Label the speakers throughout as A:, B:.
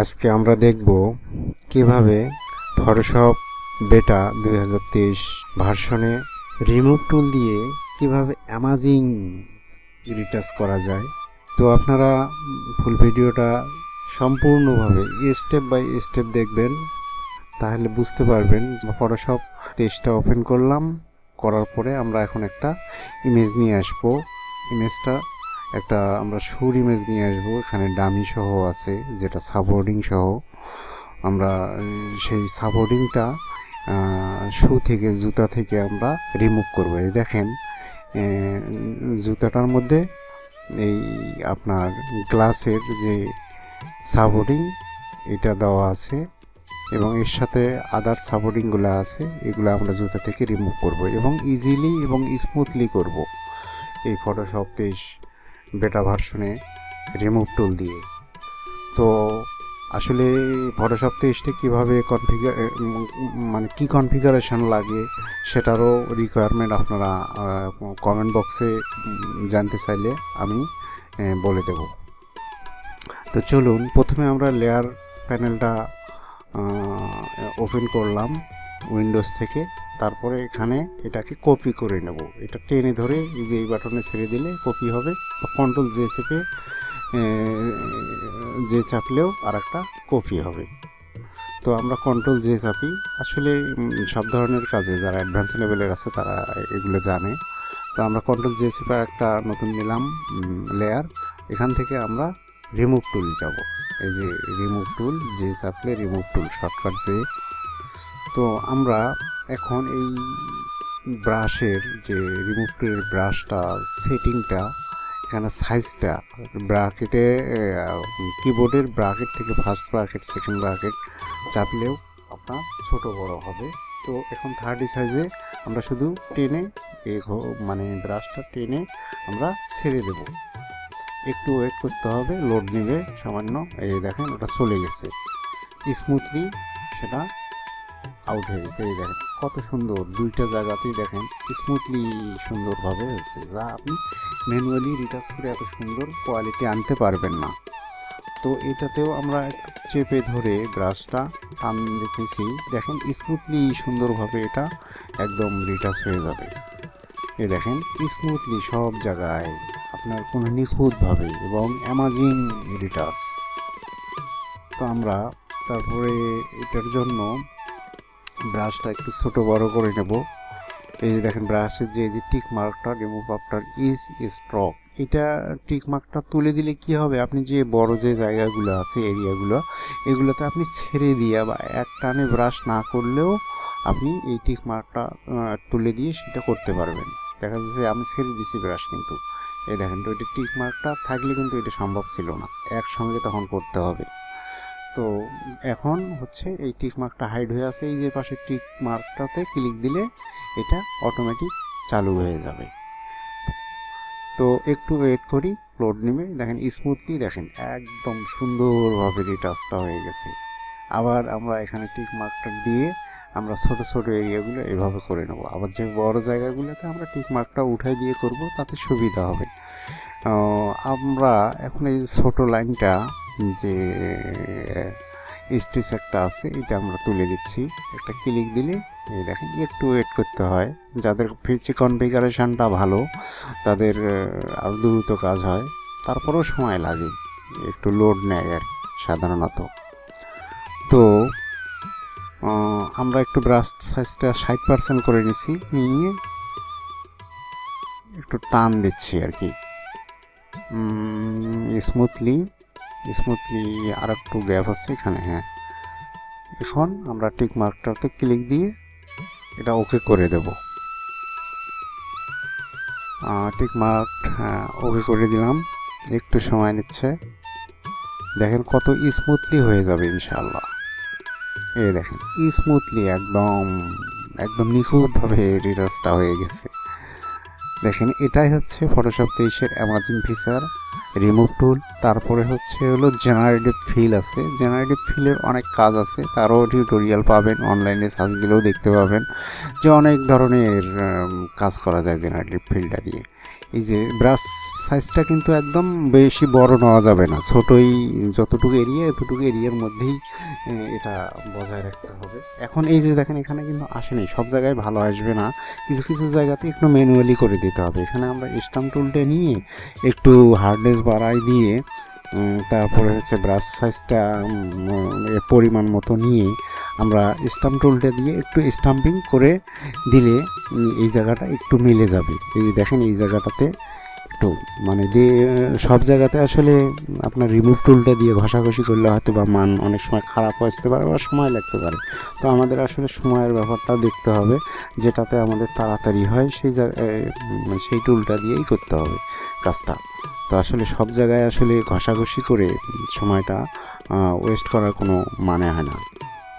A: আজকে আমরা দেখব কিভাবে ফটোশপ বেটা 2023 ভার্সনে রিমুভ টুল দিয়ে কিভাবে অ্যামাজিং রিটাচ করা যায়। তো আপনারা ফুল ভিডিওটা সম্পূর্ণভাবে স্টেপ বাই স্টেপ দেখবেন, তাহলে বুঝতে পারবেন। ফটোশপ 23টা ওপেন করলাম, করার পরে আমরা এখন একটা ইমেজ নিয়ে আসবো। ইমেজটা একটা আমরা শুর ইমেজ নিয়ে আসবো, এখানে ডামি সহ আছে, যেটা সাপোর্টিং সহ। আমরা সেই সাপোর্টিংটা শু থেকে, জুতা থেকে আমরা রিমুভ করবো। এই দেখেন জুতাটার মধ্যে এই আপনার গ্লাসের যে সাপোর্টিং এটা দেওয়া আছে এবং এর সাথে আদার সাপোর্টিংগুলো আছে, এগুলো আমরা জুতা থেকে রিমুভ করব এবং ইজিলি এবং স্মুথলি করব এই ফটোশপ 23 বেটা ভার্সনে রিমুভ টুল দিয়ে। তো আসলে ফটোশপ 23টা কীভাবে কী কনফিগারেশন লাগে সেটারও রিকোয়ারমেন্ট আপনারা কমেন্ট বক্সে জানতে চাইলে আমি বলে দেব। তো চলুন, প্রথমে আমরা লেয়ার প্যানেলটা ওপেন করলাম উইন্ডোজ থেকে। তারপরে এখানে এটাকে কপি করে নেব। এটা টেনে ধরে এই বাটনে ছেড়ে দিলে কপি হবে, বা কন্ট্রোল জে চেপে যে চাপলেও আর একটা কপি হবে। তো আমরা কন্ট্রোল জে চাপি। আসলে সব ধরনের কাজে যারা অ্যাডভান্স লেভেলের আছে তারা এগুলো জানে। তো আমরা কন্ট্রোল জে চেপে একটা নতুন নিলাম লেয়ার। এখান থেকে আমরা রিমুভ টুল যাব। এই যে রিমুভ টুল, যে চাপলে রিমুভ টুল, শর্টকাট যে। তো আমরা এখন এই ব্রাশের যে রিমুভ টুলের ব্রাশটা সেটিংটা, এখানে সাইজটা ব্র্যাকেটে কিবোর্ডের ব্র্যাকেট থেকে ফার্স্ট ব্র্যাকেট, সেকেন্ড ব্র্যাকেট চাপলেও আপনার ছোট বড় হবে। তো এখন 30 সাইজে আমরা শুধু টেনে ব্রাশটা টেনে আমরা ছেড়ে দেব। একটু ওয়েট করতে হবে, লোড নেবে সামান্য। এই দেখেন ওটা চলে গেছে, স্মুথলি সেটা আউট হয়ে গেছে। এই দেখেন কত সুন্দর, দুইটা জায়গাতেই দেখেন স্মুথলি সুন্দরভাবে হয়েছে, যা আপনি ম্যানুয়ালি রিটাচ করে এত সুন্দর কোয়ালিটি আনতে পারবেন না। তো এটাতেও আমরা চেপে ধরে ব্রাশটা টান দিতেছি, দেখেন স্মুথলি সুন্দরভাবে এটা একদম রিটাচ হয়ে যাবে। এই দেখেন স্মুথলি সব জায়গায় আপনার কোনো নিখুঁতভাবে এবং অ্যামাজিং রিটাচ। তো আমরা তারপরে এটার জন্য ব্রাশটা একটু ছোট বড় করে নেব। এই যে দেখেন ব্রাশের যে টিক মার্কটা, রিমুভ আফটার ইজ স্ট্রোক, এটা টিক মার্কটা তুলে দিলে কি হবে, আপনি যে বড় যে জায়গাগুলো আছে এরিয়াগুলো, এগুলোতে আপনি ছেড়ে দিয়ে বা এক টানে ব্রাশ না করলেও আপনি এই টিক মার্কটা তুলে দিয়ে সেটা করতে পারবেন। দেখা যাচ্ছে আমি ছেড়ে দিছি ব্রাশ, কিন্তু এই দেখেন তো এটা টিক মার্কটা থাকলে কিন্তু এটা সম্ভব ছিল না, একসঙ্গে তখন করতে হবে। তো এখন হচ্ছে এই টিক মার্কটা হাইড হয়ে আছে, এই যে পাশে টিক মার্কটাতে ক্লিক দিলে এটা অটোমেটিক চালু হয়ে যাবে। তো একটু ওয়েট করি, লোড নেবে। দেখেন স্মুথলি, দেখেন একদম সুন্দরভাবে রিটাচটা হয়ে গেছে। আবার আমরা এখানে টিক মার্কটা দিয়ে আমরা ছোট ছোট এরিয়াগুলো এভাবে করে নেব। আবার যে বড় জায়গাগুলোতে আমরা টিক মার্কটা উঠাই দিয়ে করব, তাতে সুবিধা হবে। আমরা এখন এই ছোট লাইনটা যে স্টিচ একটা আছে, এটা আমরা তুলে দিচ্ছি। একটা ক্লিক দিলে এই দেখেন একটু ওয়েট করতে হয়। যাদের ফিচি কনফিগারেশনটা ভালো তাদের আরও দ্রুত কাজ হয়, তারপরেও সময় লাগে, একটু লোড নেয় আর সাধারণত। তো আমরা একটু ব্রাশ সাইজটা 60% করে নিছি, নিয়ে একটু টান দিচ্ছি আর কি স্মুথলি। আর একটু গ্যাপ আছে এখানে। হ্যাঁ, এখন আমরা টিক মার্কটাতে ক্লিক দিয়ে এটা ওকে করে দেব। টিক মার্ক ওকে করে দিলাম, একটু সময় নিচ্ছে। দেখেন কত স্মুথলি হয়ে যাবে ইনশাআল্লাহ। এই দেখেন স্মুথলি একদম নিখুঁতভাবে রিটাচটা হয়ে গেছে। দেখেন এটাই হচ্ছে ফটোশপ 23-এর অ্যামাজিং ফিচার, রিমুভ টুল। তারপরে হলো জেনারেটিভ ফিল আছে। জেনারেটিভ ফিলের অনেক কাজ আছে, তারও টিউটোরিয়াল পাবেন, অনলাইনে সার্চ দিলেও দেখতে পাবেন যে অনেক ধরনের কাজ করা যায় জেনারেটিভ ফিলটা দিয়ে। এই যে ব্রাশ সাইজটা কিন্তু একদম বেশি বড় নেওয়া যাবে না, ছোটোই যতটুকু এরিয়া এতটুকু এরিয়ার মধ্যেই এটা বজায় রাখতে হবে। এখন এই যে দেখেন এখানে কিন্তু আসেনি, সব জায়গায় ভালো আসবে না, কিছু কিছু জায়গাতে একটু ম্যানুয়ালি করে দিতে হবে। এখানে আমরা স্টাম্প টুলটা নিয়ে একটু হার্ডনেস বাড়াই দিয়ে তারপরে হচ্ছে ব্রাশ সাইজটা পরিমাণ মতো নিয়ে আমরা স্টাম্প টুলটা দিয়ে একটু স্টাম্পিং করে দিলে এই জায়গাটা একটু মিলে যাবে। এই দেখেন এই জায়গাটাতে একটু মানে দিয়ে সব জায়গাতে আসলে আপনার রিমুভ টুলটা দিয়ে ঘষাঘষি করলে হয়তো বা মান অনেক সময় খারাপ আসতে পারে বা সময় লাগতে পারে। তো আমাদের আসলে সময়ের ব্যাপারটা দেখতে হবে, যেটাতে আমাদের তাড়াতাড়ি হয় সেই টুলটা দিয়েই করতে হবে কাজটা। তো আসলে সব জায়গায় আসলে ঘষাঘষি করে সময়টা ওয়েস্ট করার কোনো মানে হয় না।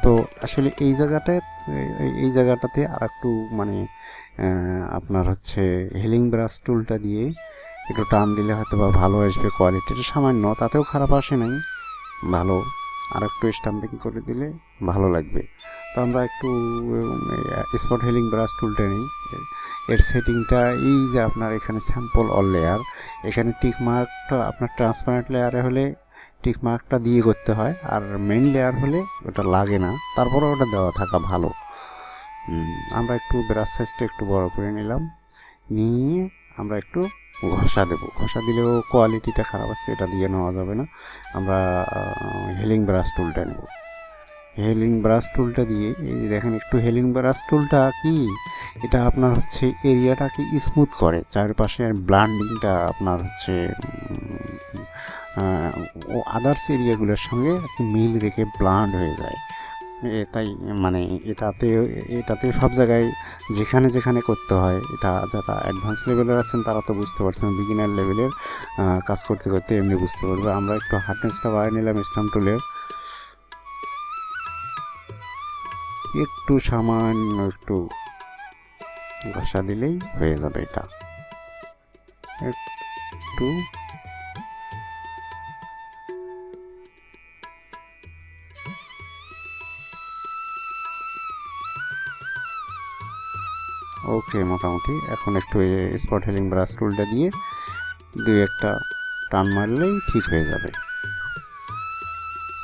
A: তো আসলে এই জায়গাটাতে আর একটু মানে আপনার হচ্ছে হেলিং ব্রাশ টুলটা দিয়ে একটু টান দিলে হয়তো বা ভালো আসবে, কোয়ালিটিটা সামান্য, তাতেও খারাপ আসে নাই, ভালো। আর একটু স্টাম্পিং করে দিলে ভালো লাগবে। তো আমরা একটু স্পট হেলিং ব্রাশ টুলটা নিই। এর সেটিংটা এই যে আপনার এখানে স্যাম্পল অল লেয়ার, এখানে টিক মার্কটা আপনার ট্রান্সপারেন্ট লেয়ারে হলে টিক মার্কটা দিয়ে করতে হয়, আর মেইন লেয়ার হলে ওটা লাগে না, তারপরে ওটা দেওয়া থাকা ভালো। আমরা একটু ব্রাশ সাইজটা একটু বড় করে নিলাম, নিয়ে আমরা একটু ঘষা দেব। ঘষা দিলেও কোয়ালিটিটা খারাপ আছে, এটা দিয়ে নেওয়া যাবে না। আমরা হেলিং ব্রাশ টুলটা নেব। হেলিং ব্রাশ টুলটা দিয়ে এই যে দেখেন একটু হেলিং ব্রাশ টুলটা কি এটা আপনার হচ্ছে এরিয়াটাকে স্মুথ করে, চারপাশের ব্লান্ডিংটা আপনার হচ্ছে ও আদার্স এরিয়াগুলোর সঙ্গে মিল রেখে ব্লান্ড হয়ে যায়। তাই মানে এটাতে সব জায়গায় যেখানে যেখানে করতে হয়, এটা যারা অ্যাডভান্স লেভেলের আছেন তারা তো বুঝতে পারছেন, বিগিনার লেভেলের কাজ করতে করতে এমনি বুঝতে পারবে। আমরা একটু হার্ডনেসটা বাড়িয়ে নিলাম স্টাম্প টুলের, একটু সামান্য একটু ঘষা দিলেই হয়ে যাবে। এটা একটু ওকে, মোটামুটি এখন একটু স্পট হেলিং ব্রাশ টুলটা দিয়ে দুই একটা টান মারলেই ঠিক হয়ে যাবে,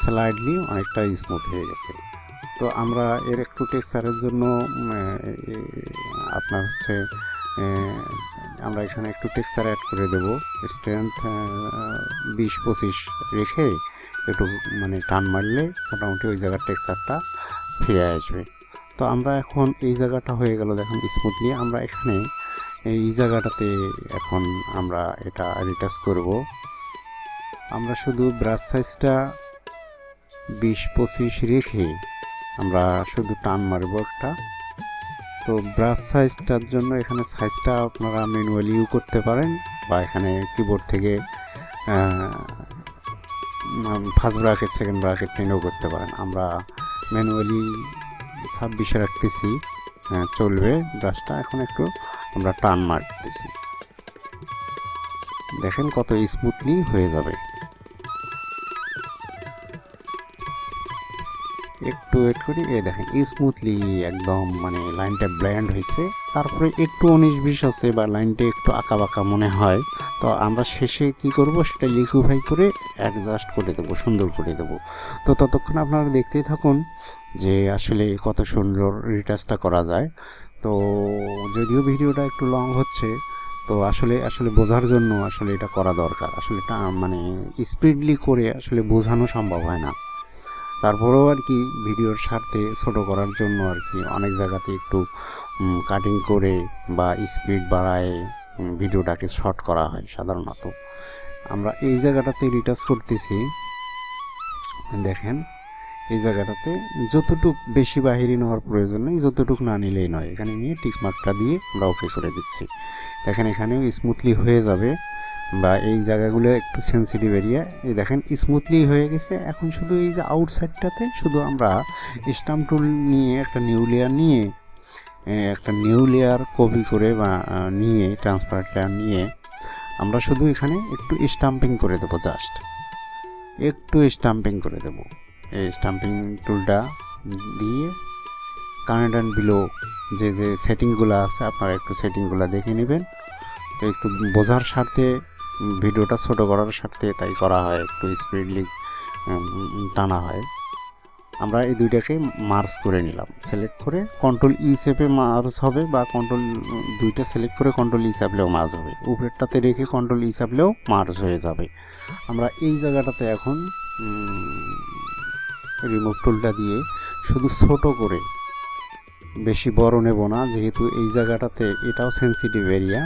A: স্লাইডলি অনেকটা স্মুথ হয়ে গেছে। তো আমরা এর একটু টেক্সচারের জন্য আপনার হচ্ছে আমরা এখানে একটু টেক্সচার অ্যাড করে দেব, স্ট্রেংথ 20-25 রেখে একটু মানে টান মারলে মোটামুটি ওই জায়গার টেক্সচারটা ফিরে আসবে। তো আমরা এখন এই জায়গাটা হয়ে গেল দেখুন স্মুথলি। আমরা এখানে এই জায়গাটাতে এখন আমরা এটা রিটাচ করব। আমরা শুধু ব্রাশ সাইজটা 20-25 রেখে আমরা শুধু টান মারবো একটা। তো ব্রাশ সাইজটার জন্য এখানে সাইজটা আপনারা ম্যানুয়ালিও করতে পারেন, বা এখানে কিবোর্ড থেকে ফার্স্ট ব্র্যাকেট সেকেন্ড ব্র্যাকেট টেনেও করতে পারেন। আমরা ম্যানুয়ালি 26 রাখতেছি, চলবে ব্রাশটা। এখন একটু আমরা টান মারতেছি, দেখেন কত স্মুথলি হয়ে যাবে। একটু ওয়েট করি, দেখেন স্মুথলি একদম মানে লাইনটা ব্ল্যান্ড হয়েছে। তারপরে একটু 19-20 আছে বা লাইনটা একটু আঁকা বাঁকা মনে হয়, তো আমরা শেষে কি করব সেটা লিকুইফাই করে অ্যাডজাস্ট করে দেবো, সুন্দর করে দেবো। তো ততক্ষণ আপনারা দেখতেই থাকুন যে আসলে কত সুন্দর রিটাচটা করা যায়। তো যদিও ভিডিওটা একটু লং হচ্ছে, তো আসলে বোঝার জন্য আসলে এটা করা দরকার। আসলে এটা মানে স্পিডলি করে আসলে বোঝানো সম্ভব হয় না, তারপরেও আর কি ভিডিওর স্বার্থে ছোটো করার জন্য আর কি অনেক জায়গাতে একটু কাটিং করে বা স্পিড বাড়ায় ভিডিওটাকে শর্ট করা হয় সাধারণত। আমরা এই জায়গাটাতে রিটাচ করতেছি, দেখেন এই জায়গাটাতে যতটুক বেশি বাহিরি নেওয়ার প্রয়োজন নেই, যতটুক না নিলেই নয়। এখানে নিয়ে টিকমার্কটা দিয়ে আমরা ওকে করে দিচ্ছি, দেখেন এখানেও স্মুথলি হয়ে যাবে। বা এই জায়গাগুলো একটু সেন্সিটিভ এরিয়া, এই দেখেন স্মুথলি হয়ে গেছে। এখন শুধু এই যে আউটসাইডটাতে শুধু আমরা স্টাম্প টুল নিয়ে একটা নিউ লেয়ার কপি করে বা নিয়ে ট্রান্সপারেন্ট লেয়ার নিয়ে আমরা শুধু এখানে একটু স্টাম্পিং করে দেবো, জাস্ট একটু স্টাম্পিং করে দেবো। এই স্টাম্পিং টুলটা দিয়ে কানেক্ট অ্যান্ড বিলো যে সেটিংগুলো আছে আপনারা একটু সেটিংগুলো দেখে নেবেন। তো একটু বোঝার স্বার্থে, ভিডিওটা ছোট করার স্বার্থে তাই করা হয়, একটু স্পিডলি টানা হয়। আমরা এই দুইটাকে মার্জ করে নিলাম, সিলেক্ট করে কন্ট্রোল ই চেপে মার্জ হবে, বা কন্ট্রোল দুইটা সিলেক্ট করে কন্ট্রোল ই চাপলেও মার্জ হবে, উপরেরটাতে রেখে কন্ট্রোল ই চাপলেও মার্জ হয়ে যাবে। আমরা এই জায়গাটাতে এখন রিমুভ টুলটা দিয়ে শুধু ছোট করে, বেশি বড় নেব না, যেহেতু এই জায়গাটাতে এটাও সেন্সিটিভ এরিয়া।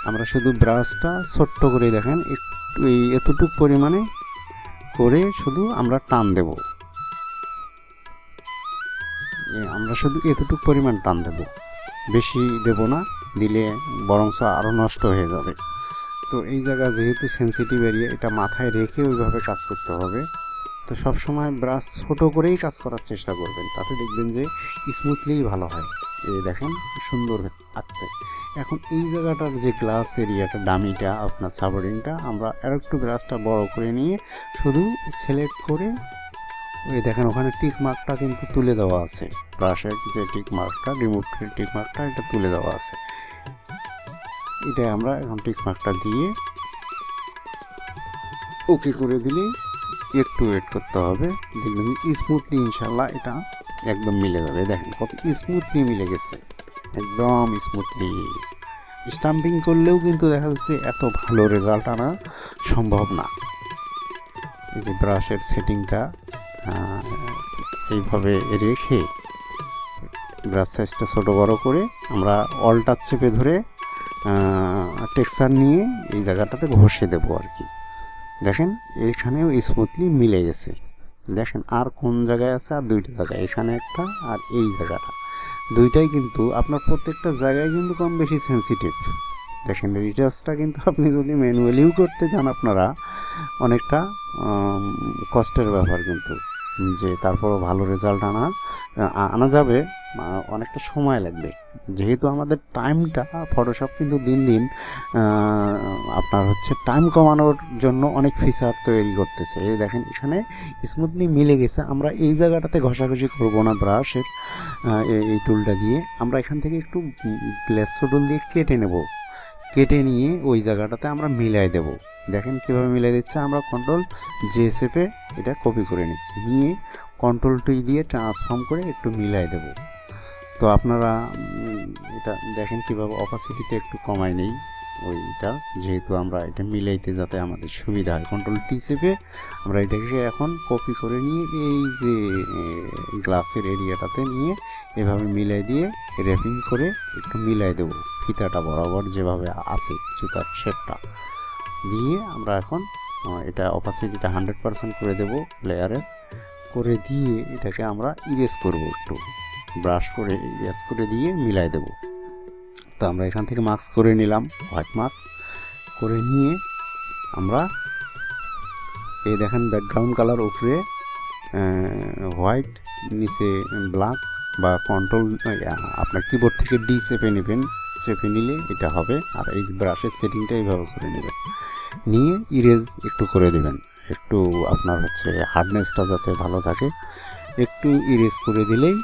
A: আমরা শুধু ব্রাশটা ছোট্ট করে দেখেন একটু এতটুকু পরিমাণে করে শুধু আমরা টান দেব, আমরা শুধু এতটুকু পরিমাণ টান দেব, বেশি দেব না, দিলে বরঞ্চ আরও নষ্ট হয়ে যাবে। তো এই জায়গা যেহেতু সেন্সিটিভ এরিয়া, এটা মাথায় রেখে ওইভাবে কাজ করতে হবে। তো সব সময় ব্রাশ ছোট করেই কাজ করার চেষ্টা করবেন, তাতে দেখবেন যে স্মুথলিই ভালো হয়। এই দেখেন সুন্দর আছে। এখন এই জায়গাটার যে গ্লাস এরিয়াটা, ডামিটা, আপনার সাবরিংটা, আমরা আর একটু ব্রাশটা বড় করে নিয়ে শুধু সিলেক্ট করে, ওই দেখেন ওখানে টিক মার্কটা কিন্তু তুলে দেওয়া আছে, ব্রাশের যে টিক মার্কটা, রিমুভ টিক মার্কটা, এটা তুলে দেওয়া আছে। এটা আমরা এখন টিক মার্কটা দিয়ে ওকে করে দিলেই একটু ওয়েট করতে হবে, দেখবেন স্মুথলি ইনশাল্লাহ এটা একদম মিলে যাবে। দেখেন কত স্মুথলি মিলে গেছে, একদম স্মুথলি। স্টাম্পিং করলেও কিন্তু দেখা যাচ্ছে এত ভালো রেজাল্ট আনা সম্ভব না। এই যে ব্রাশের সেটিংটা এইভাবে রেখে ব্রাশ সাইজটা ছোটো বড়ো করে আমরা অল টাচ চেপে ধরে টেক্সচার নিয়ে এই জায়গাটাতে ঘষে দেবো আর কি। দেখেন এখানেও স্মুথলি মিলে গেছে। দেখেন আর কোন জায়গায় আছে, আর দুইটা জায়গায়, এখানে একটা আর এই জায়গাটা, দুইটাই কিন্তু আপনার প্রত্যেকটা জায়গায় কিন্তু কম বেশি সেন্সিটিভ। দেখেন রিটাচটা কিন্তু আপনি যদি ম্যানুয়ালিও করতে চান, আপনারা অনেকটা কষ্টের ব্যাপার, কিন্তু যে তারপরও ভালো রেজাল্ট আনা যাবে, অনেকটা সময় লাগবে। যেহেতু আমাদের টাইমটা, ফটোশপ কিন্তু দিন দিন আপনার হচ্ছে টাইম কমানোর জন্য অনেক ফিচার তৈরি করতেছে। এই দেখেন এখানে স্মুথলি মিলে গেছে। আমরা এই জায়গাটাতে ঘষাঘষি করব না ব্রাশের এই টুলটা দিয়ে, আমরা এখান থেকে একটু লেসো টুল দিয়ে কেটে নেব, কেটে নিয়ে ওই জায়গাটাতে আমরা মিলাই দেব। দেখেন কীভাবে মিলাই দিচ্ছে, আমরা কন্ট্রোল জে চেপে এটা কপি করে নিচ্ছি, নিয়ে কন্ট্রোল টি দিয়ে ট্রান্সফর্ম করে একটু মিলাই দেব। তো আপনারা এটা দেখেন কীভাবে অপাসিটিটা একটু কমাই নেই ওইটা, যেহেতু আমরা এটা মিলাইতে যাতে আমাদের সুবিধা হয়। কন্ট্রোল টি চেপে আমরা এটাকে এখন কপি করে নিয়ে এই যে গ্লাসের এরিয়াটাতে নিয়ে এভাবে মিলাই দিয়ে র্যাপিং করে একটু মিলাই দেবো, ফিতাটা বরাবর যেভাবে আছে জুতার শেপটা দিয়ে। আমরা এখন এটা অপাসিটিটা 100% করে দেব লেয়ারে, করে দিয়ে এটাকে আমরা ইরেজ করব, একটু ব্রাশ করে ইরেজ করে দিয়ে মিলাই দেব। তো আমরা এখান থেকে মার্কস করে নিলাম, হোয়াইট মার্কস করে নিয়ে আমরা এই দেখেন ব্যাকগ্রাউন্ড কালার উপরে হোয়াইট, নিচে ব্ল্যাক, বা কন্ট্রোল আপনার কিবোর্ড থেকে ডি চেপে নেবেন, চেপে নিলে এটা হবে। আর এই ব্রাশের সেটিংটা এইভাবে করে নেবেন, নিয়ে ইরেজ একটু করে দেবেন, একটু আপনার হচ্ছে হার্ডনেসটা যাতে ভালো থাকে, একটু ইরেজ করে দিলেই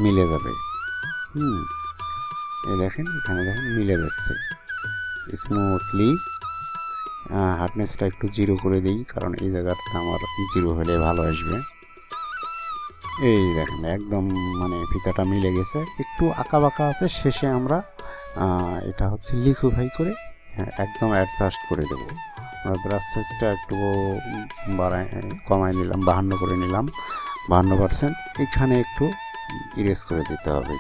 A: মিলে যাবে। এই দেখেন এখানে দেখেন মিলে যাচ্ছে স্মুথলি। হার্ডনেসটা একটু 0 করে দিই, কারণ এই জায়গাটা আমার 0 হলে ভালো আসবে। এই দেখেন একদম মানে ফিতাটা মিলে গেছে, একটু আঁকা বাঁকা আছে, শেষে আমরা এটা হচ্ছে লিকুইফাই করে একদম অ্যাডজাস্ট করে দেবো। আমরা ব্রাশ সাইজটা একটু কমায় নিলাম, 52 করে নিলাম, 52%। এখানে একটু ইরেজ করে দিতে হবে,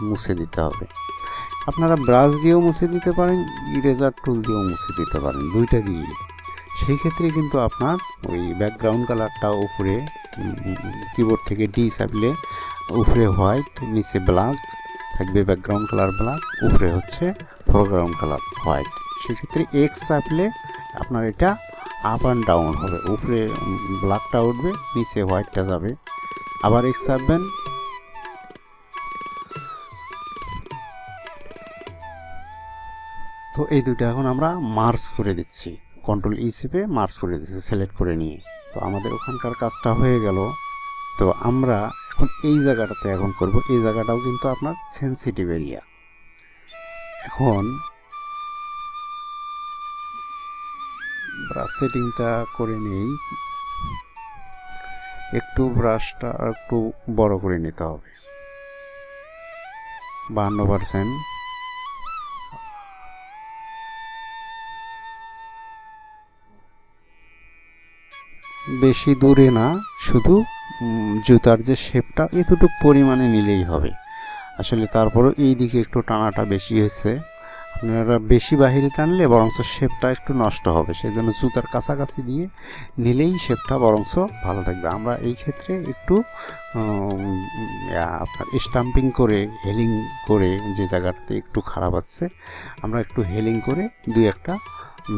A: মুছে দিতে হবে। আপনারা ব্রাশ দিয়েও মুছে দিতে পারেন, ইরেজার টুল দিয়েও মুছে দিতে পারেন, দুইটা দিয়ে। সেই ক্ষেত্রে কিন্তু আপনার ওই ব্যাকগ্রাউন্ড কালারটা উপরে কিবোর্ড থেকে ডি চাপলে উপরে হোয়াইট, নিচে ব্ল্যাক থাকবে, ব্যাকগ্রাউন্ড কালার ব্ল্যাক, উপরে হচ্ছে ফোরগ্রাউন্ড কালার হোয়াইট। সেক্ষেত্রে এক্স চাপলে আপনার এটা আপ অ্যান্ড ডাউন হবে, উপরে ব্ল্যাকটা উঠবে, নিচে হোয়াইটটা যাবে। আবার এক্স চাপবেন, তো এই দুটো এখন আমরা মার্জ করে দিচ্ছি, কন্ট্রোল ই চেপে মার্জ করে দিচ্ছি সিলেক্ট করে নিয়ে। তো আমাদের ওখানকার কাজটা হয়ে গেল। তো আমরা এখন এই জায়গাটাতে এখন করব, এই জায়গাটাও কিন্তু আপনার সেন্সিটিভ এরিয়া। এখন ব্রাশ সেটিংটা করে নেই, একটু ব্রাশটা একটু বড় করে নিতে হবে, 52%। বেশি দূরে না, শুধু জুতার যে শেপটা এতটুকু পরিমাণে নিলেই হবে। আসলে তারপরও এই দিকে একটু টানাটা বেশি হয়েছে, আপনারা বেশি বাহিরে টানলে বরঞ্চ শেপটা একটু নষ্ট হবে, সেই জন্য জুতার কাছাকাছি দিয়ে নিলেই শেপটা বরঞ্চ ভালো থাকবে। আমরা এই ক্ষেত্রে একটু আপনার স্টাম্পিং করে, হেলিং করে, যে জায়গাটাতে একটু খারাপ আছে আমরা একটু হেলিং করে দুই একটা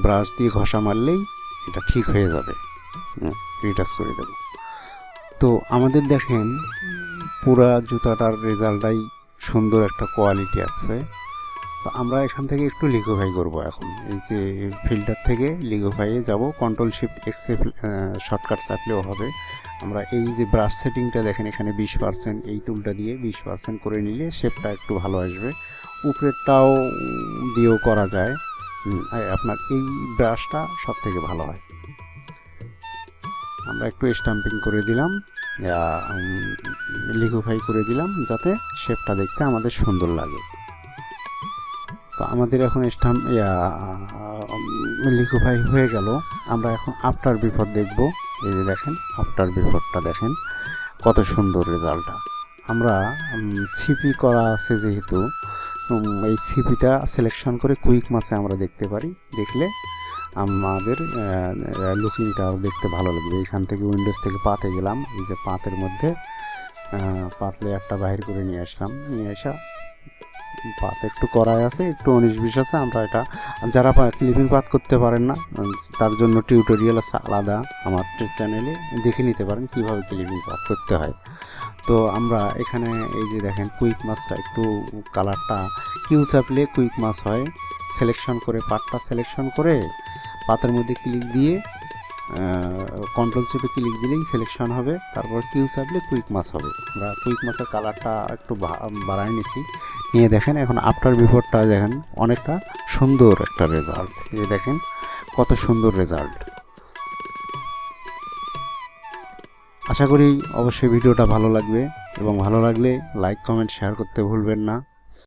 A: ব্রাশ দিয়ে ঘষা মারলেই এটা ঠিক হয়ে যাবে, রিটাচ করে দেব। তো আমাদের দেখেন পুরা জুতাটার রেজাল্টটাই সুন্দর একটা কোয়ালিটি আছে। তো আমরা এখান থেকে একটু লিকুইফাই করব। এখন এই যে ফিল্টার থেকে লিকুইফাইয়ে যাব, কন্ট্রোল শিফট এক্সে শর্টকাট চাপলেও হবে। আমরা এই যে ব্রাশ সেটিংটা দেখেন এখানে 20%, এই টুলটা দিয়ে 20% করে নিলে শেপটা একটু ভালো আসবে। উপরেরটাও দিয়েও করা যায়, আপনার এই ব্রাশটা সব থেকে ভালো হয়। আমরা একটু স্টাম্পিং করে দিলাম, লিকুইফাই করে দিলাম, যাতে শেপটা দেখতে আমাদের সুন্দর লাগে। তো আমাদের এখন লিকুইফাই হয়ে গেল। আমরা এখন আফটার বিফোর দেখব। এই যে দেখেন আফটার বিফোরটা দেখেন কত সুন্দর রেজাল্টটা। আমরা ছিপি করা আছে যেহেতু, এই ছিপিটা সিলেকশন করে কুইক মাসে আমরা দেখতে পারি, দেখলে আমাদের লুকিংটাও দেখতে ভালো লাগবে। এখান থেকে উইন্ডোজ থেকে পাতে গেলাম, এই যে পাতের মধ্যে পাতলে একটা বাহির করে নিয়ে আসলাম, নিয়ে আসা পাত একটু কড়াই আছে, একটু 19-20 আছে। আমরা এটা যারা ক্লিপিং পাত করতে পারেন না তার জন্য টিউটোরিয়াল আছে আলাদা, আমার চ্যানেলে দেখে নিতে পারেন কীভাবে ক্লিপিং পাত করতে হয়। তো আমরা এখানে এই যে দেখেন কুইক মাছটা একটু কালারটা কিউ চাপলে কুইক মাছ হয়, সিলেকশন করে পাতটা সিলেকশন করে পাতের মধ্যে ক্লিক দিয়ে কন্ট্রোল চেপে ক্লিক দিলেই সিলেকশন হবে, তারপর কিউ চাপলে কুইক মাছ হবে। আমরা কুইক মাছের কালারটা একটু বাড়ায় নিছি, নিয়ে দেখেন এখন আফটার বিফোরটা দেখেন অনেকটা সুন্দর একটা রেজাল্ট। এই দেখেন কত সুন্দর রেজাল্ট। আশা করি অবশ্যই ভিডিওটা ভালো লাগবে, এবং ভালো লাগলে লাইক কমেন্ট শেয়ার করতে ভুলবেন না।